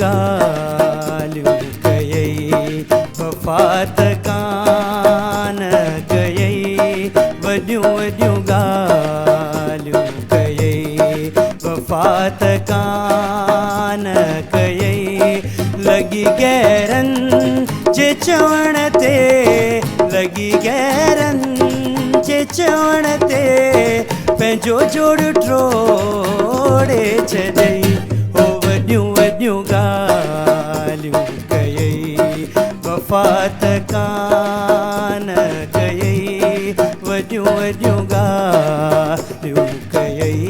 ॻाल्हियूं कयई वफ़ात कान कयई वॾियूं वॾियूं ॻाल्हियूं कयई वफ़ात कान कयई लॻी गैरनि जे चवण ते लॻी गैरनि जे चवण ते पंहिंजो जोड़ टोड़े छॾई हो वॾियूं वॾियूं ॻाल्हियूं कयई वफ़ात कान कयई वॾियूं वॾियूं ॻाल्हियूं कयई।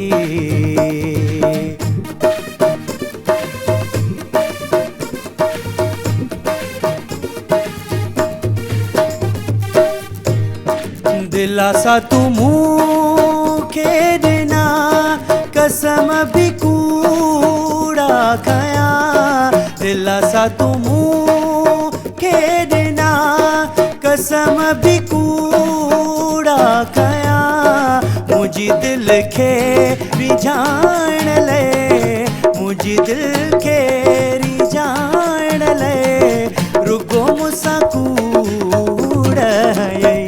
दिलासा तू मूंखे ॾिना कसम भी कूड़ा खया दिलासा तू मूंखे ॾिना कसम भी कूड़ा खया मुंहिंजी दिल खे रिझाइण लाइ मुंहिंजी दिल खे रिझाइण लाइ रुगो मूंसां कूड़ हयई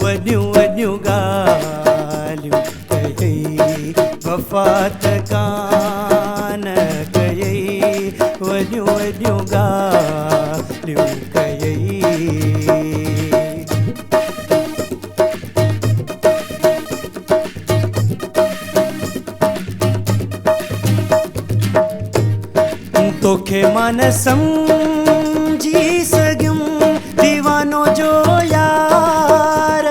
वॾियूं वॾियूं ॻाल्हियूं कयई वफ़ात कान कयई वॾियूं वॾियूं ॻाल्हियूं कयई। तोखे मां न सम्झी सघियुमि दीवानो जो यार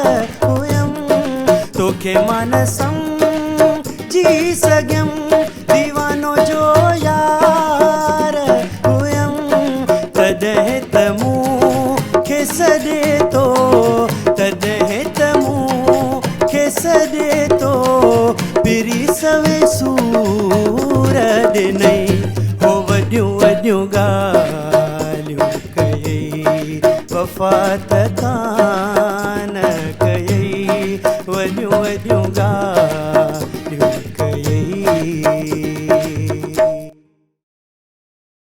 तोखे मां न सम्झी सघियुमि दीवानो जो यार हुयमि तॾहिं त मूंखे सॾे थो तॾहिं त मूंखे सॾे थो पिरी सवे सूर ॾिनई हो वॾियूं वॾियूं ॻाल्हियूं कयई वफ़ात कान कयई वॾियूं वॾियूं ॻाल्हियूं